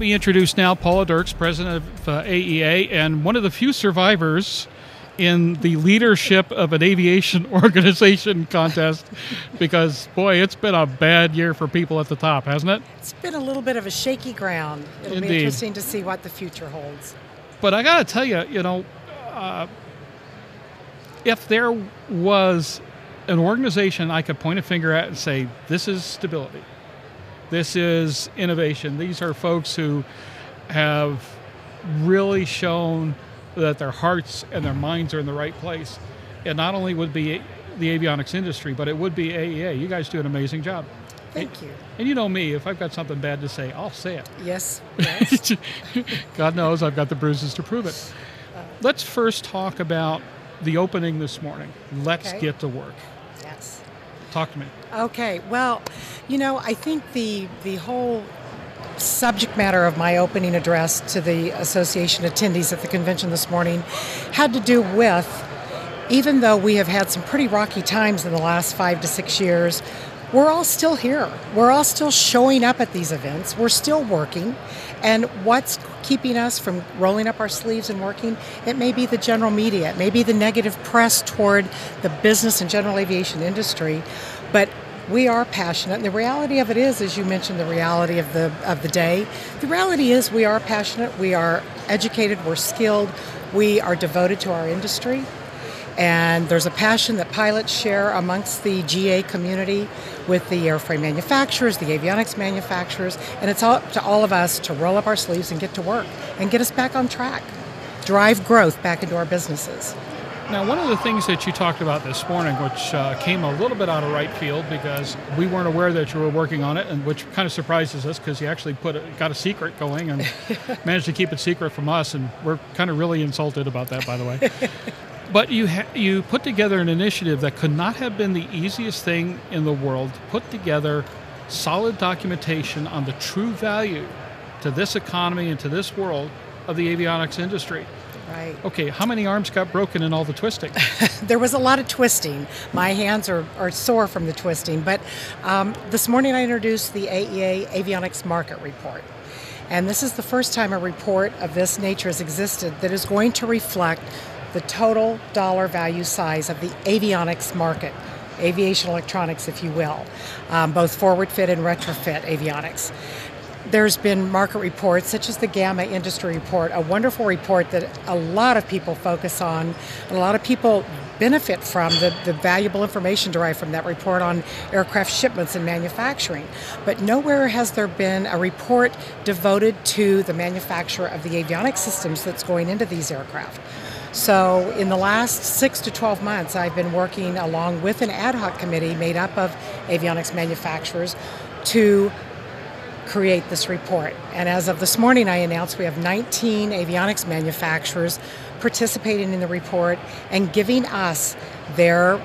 Let me introduce now Paula Derks, president of AEA, and one of the few survivors in the leadership of an aviation organization contest, because, boy, it's been a bad year for people at the top, hasn't it? It's been a little bit of a shaky ground. It'll Indeed. be interesting to see what the future holds. But I got to tell you, if there was an organization I could point a finger at and say, this is stability, this is innovation, these are folks who have really shown that their hearts and their minds are in the right place, it not only would be the avionics industry, but it would be AEA. You guys do an amazing job. Thank you. And you know me, if I've got something bad to say, I'll say it. Yes. God knows I've got the bruises to prove it. Let's first talk about the opening this morning. Let's get to work. Yes. Talk to me. Okay. Well, I think the whole subject matter of my opening address to the association attendees at the convention this morning had to do with, even though we have had some pretty rocky times in the last 5 to 6 years, we're all still here. We're all still showing up at these events. We're still working. And what's keeping us from rolling up our sleeves and working? It may be the general media. It may be the negative press toward the business and general aviation industry. But we are passionate. And the reality of it is, as you mentioned, the reality of the day, the reality is we are passionate. We are educated. We're skilled. We are devoted to our industry. And there's a passion that pilots share amongst the GA community with the airframe manufacturers, the avionics manufacturers, and it's up to all of us to roll up our sleeves and get to work and get us back on track, drive growth back into our businesses. Now, one of the things that you talked about this morning, which came a little bit out of right field because we weren't aware that you were working on it, and which kind of surprises us because you actually got a secret going and managed to keep it secret from us, and we're kind of really insulted about that, by the way. But you put together an initiative that could not have been the easiest thing in the world, to put together solid documentation on the true value to this economy and to this world of the avionics industry. Right. Okay, how many arms got broken in all the twisting? There was a lot of twisting. My hands are sore from the twisting. But this morning I introduced the AEA Avionics Market Report. And this is the first time a report of this nature has existed that is going to reflect the total dollar value size of the avionics market, aviation electronics, if you will, both forward fit and retrofit avionics. There's been market reports such as the Gamma Industry Report, a wonderful report that a lot of people focus on, and a lot of people benefit from the valuable information derived from that report on aircraft shipments and manufacturing. But nowhere has there been a report devoted to the manufacture of the avionics systems that's going into these aircraft. So in the last 6 to 12 months, I've been working along with an ad hoc committee made up of avionics manufacturers to create this report. And as of this morning, I announced we have 19 avionics manufacturers participating in the report and giving us their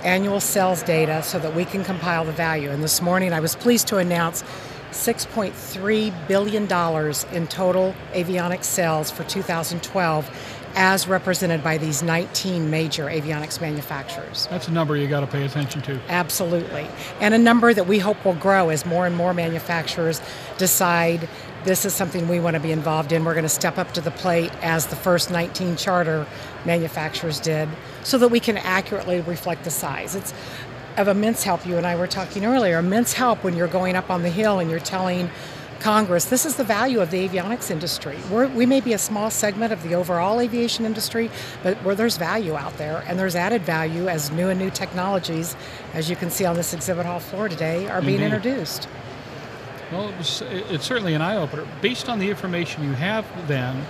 annual sales data so that we can compile the value. And this morning, I was pleased to announce $6.3 billion in total avionics sales for 2012, as represented by these 19 major avionics manufacturers. That's a number you got to pay attention to. Absolutely. And a number that we hope will grow as more and more manufacturers decide this is something we want to be involved in. We're going to step up to the plate as the first 19 charter manufacturers did, so that we can accurately reflect the size. It's of immense help. You and I were talking earlier, immense help when you're going up on the hill and you're telling Congress, this is the value of the avionics industry. We may be a small segment of the overall aviation industry, but where there's value out there, and there's added value as new and new technologies, as you can see on this exhibit hall floor today, are being introduced. Well, it's certainly an eye-opener. Based on the information you have then,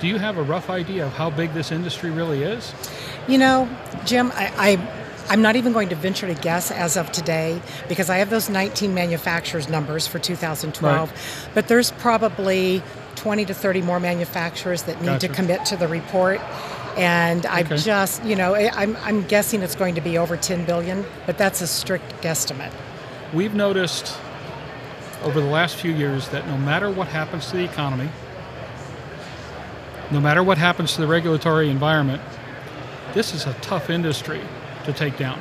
do you have a rough idea of how big this industry really is? You know, Jim, I'm not even going to venture to guess as of today, because I have those 19 manufacturers numbers for 2012, right. But there's probably 20 to 30 more manufacturers that need to commit to the report. And I've just, I'm guessing it's going to be over 10 billion, but that's a strict guesstimate. We've noticed over the last few years that no matter what happens to the economy, no matter what happens to the regulatory environment, this is a tough industry to take down.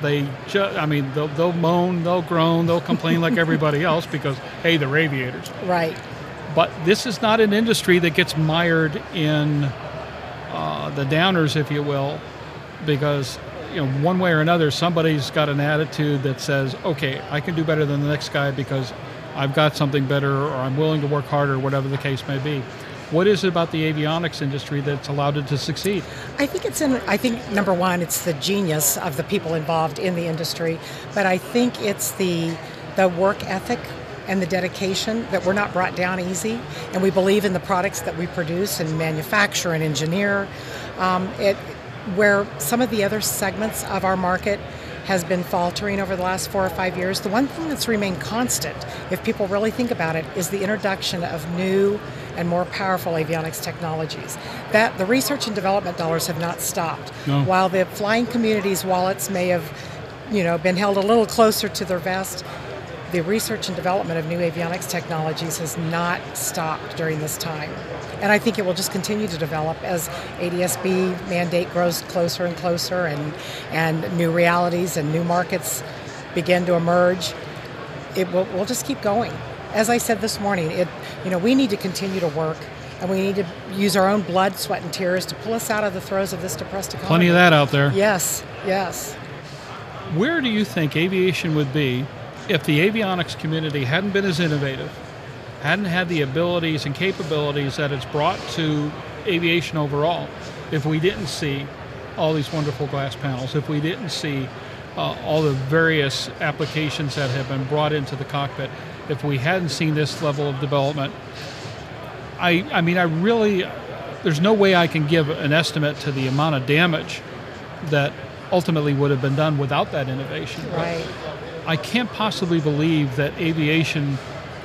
They'll moan, they'll groan, they'll complain like everybody else because, hey, they're aviators. Right. But this is not an industry that gets mired in the downers, if you will, because one way or another, somebody's got an attitude that says, okay, I can do better than the next guy because I've got something better, or I'm willing to work harder, whatever the case may be. What is it about the avionics industry that's allowed it to succeed? I think number one, it's the genius of the people involved in the industry, but I think it's the work ethic and the dedication that we're not brought down easy, and we believe in the products that we produce and manufacture and engineer. Where some of the other segments of our market has been faltering over the last 4 or 5 years, the one thing that's remained constant, if people really think about it, is the introduction of new and more powerful avionics technologies. That the research and development dollars have not stopped. No. While the flying community's wallets may have, been held a little closer to their vest, the research and development of new avionics technologies has not stopped during this time. And I think it will just continue to develop as ADS-B mandate grows closer and closer, and new realities and new markets begin to emerge. We'll just keep going. As I said this morning, we need to continue to work, and we need to use our own blood, sweat, and tears to pull us out of the throes of this depressed economy. Plenty of that out there. Yes. Where do you think aviation would be if the avionics community hadn't been as innovative, hadn't had the abilities and capabilities that it's brought to aviation overall, if we didn't see all these wonderful glass panels, if we didn't see all the various applications that have been brought into the cockpit, if we hadn't seen this level of development? I mean, there's no way I can give an estimate to the amount of damage that ultimately would have been done without that innovation. Right. I can't possibly believe that aviation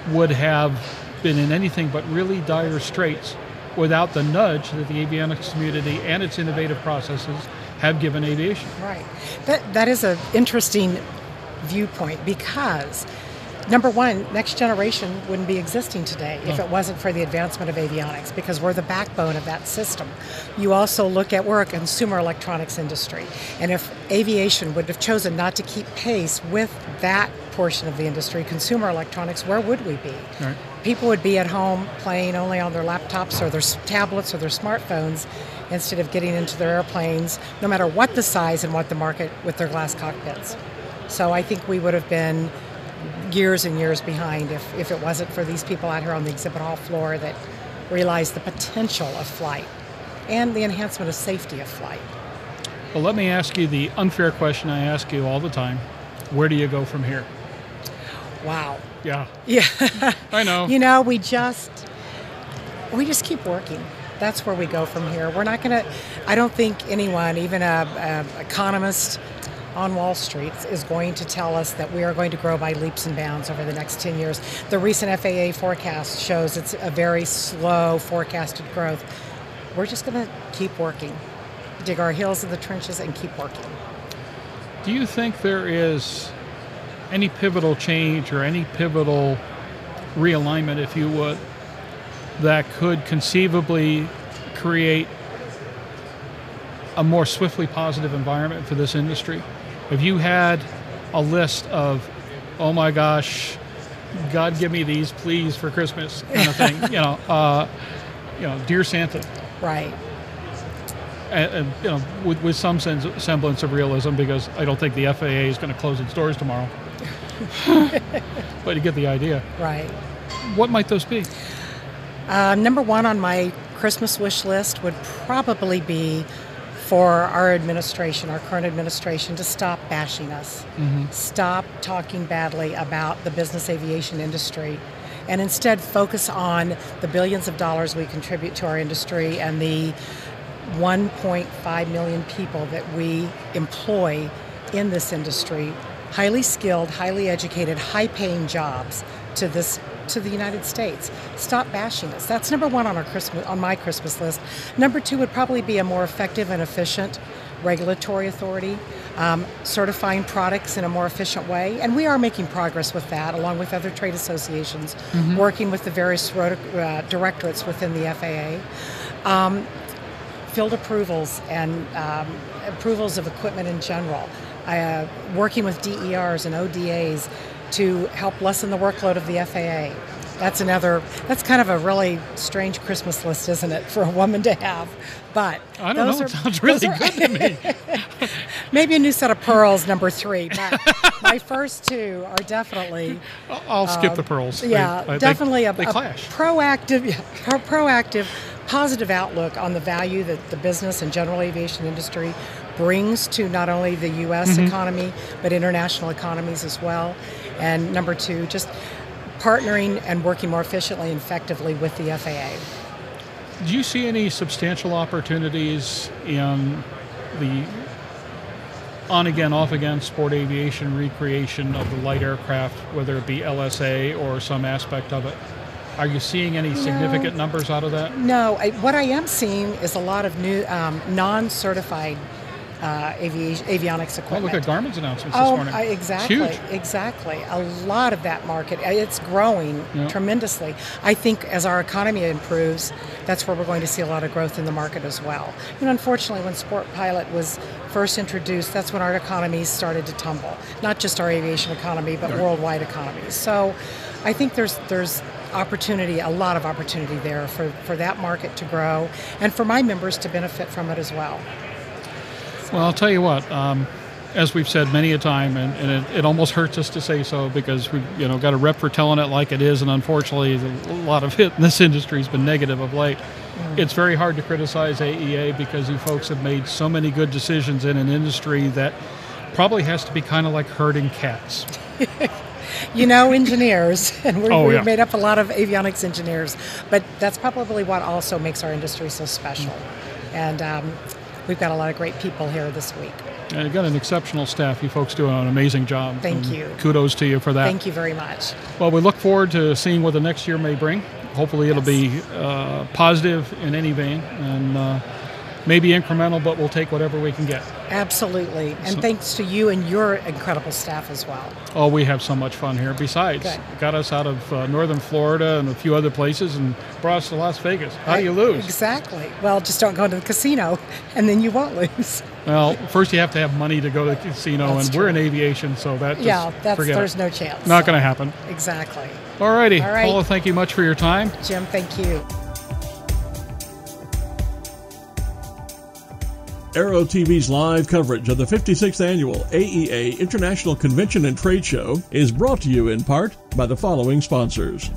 would have been in anything but really dire straits without the nudge that the avionics community and its innovative processes have given aviation. Right. That is an interesting viewpoint, because number one, next generation wouldn't be existing today if it wasn't for the advancement of avionics, because we're the backbone of that system. You also look at, we're a consumer electronics industry, and if aviation would have chosen not to keep pace with that portion of the industry, consumer electronics, where would we be? Right. People would be at home playing only on their laptops or their tablets or their smartphones instead of getting into their airplanes, no matter what the size and what the market, with their glass cockpits. So I think we would have been years and years behind if it wasn't for these people out here on the exhibit hall floor that realized the potential of flight and the enhancement of safety of flight. Well, let me ask you the unfair question I ask you all the time. Where do you go from here? Wow. Yeah. I know. We just keep working. That's where we go from here. We're not going to, I don't think anyone, even an economist on Wall Street, is going to tell us that we are going to grow by leaps and bounds over the next 10 years. The recent FAA forecast shows it's a very slow forecasted growth. We're just going to keep working, dig our heels in the trenches and keep working. Do you think there is any pivotal change or any pivotal realignment, if you would, that could conceivably create a more swiftly positive environment for this industry? If you had a list of, oh my gosh, God give me these please for Christmas kind of thing, dear Santa. Right. And with some semblance of realism, because I don't think the FAA is going to close its doors tomorrow. But you get the idea. Right. What might those be? Number one on my Christmas wish list would probably be for our administration, our current administration, to stop bashing us. Mm-hmm. Stop talking badly about the business aviation industry, and instead focus on the billions of dollars we contribute to our industry and the 1.5 million people that we employ in this industry, highly skilled, highly educated, high-paying jobs to the United States. Stop bashing us. That's number one on my Christmas list. Number two would probably be a more effective and efficient regulatory authority, certifying products in a more efficient way. And we are making progress with that, along with other trade associations, working with the various directorates within the FAA. Field approvals and approvals of equipment in general, working with DERs and ODAs to help lessen the workload of the FAA. That's kind of a really strange Christmas list, isn't it, for a woman to have? But I don't know. It sounds really good to me. Maybe a new set of pearls, number 3. But my first 2 are definitely. I'll skip the pearls. Yeah, definitely they clash. proactive, positive outlook on the value that the business and general aviation industry brings to not only the U.S. economy but international economies as well. And number 2, just partnering and working more efficiently and effectively with the FAA. Do you see any substantial opportunities in the on-again, off-again sport aviation recreation of the light aircraft, whether it be LSA or some aspect of it? Are you seeing any significant numbers out of that? No. What I am seeing is a lot of new non-certified avionics equipment. Well, look at Garmin's announcements this morning. Exactly. It's huge. Exactly. A lot of that market, it's growing tremendously. I think as our economy improves, that's where we're going to see a lot of growth in the market as well. Unfortunately, when Sport Pilot was first introduced, that's when our economies started to tumble. Not just our aviation economy, but worldwide economies. So I think there's opportunity, a lot of opportunity there for that market to grow and for my members to benefit from it as well. Well, I'll tell you what, as we've said many a time, and it almost hurts us to say so because we've got a rep for telling it like it is, and unfortunately a lot of it in this industry has been negative of late. It's very hard to criticize AEA because you folks have made so many good decisions in an industry that probably has to be kind of like herding cats. Engineers, and we've made up a lot of avionics engineers, but that's probably what also makes our industry so special. And we've got a lot of great people here this week. And you've got an exceptional staff. You folks do an amazing job. Thank you. Kudos to you for that. Thank you very much. Well, we look forward to seeing what the next year may bring. Hopefully it'll be positive in any vein and maybe incremental, but we'll take whatever we can get. Absolutely. And thanks to you and your incredible staff as well. Oh, we have so much fun here. Besides, got us out of northern Florida and a few other places and brought us to Las Vegas. How do you lose? Exactly. Well, just don't go to the casino, and then you won't lose. Well, first you have to have money to go to the casino, and we're in aviation, so that there's no chance. Not going to happen. Exactly. All righty. Paula, thank you much for your time. Jim, thank you. Aero-TV's live coverage of the 56th Annual AEA International Convention and Trade Show is brought to you in part by the following sponsors.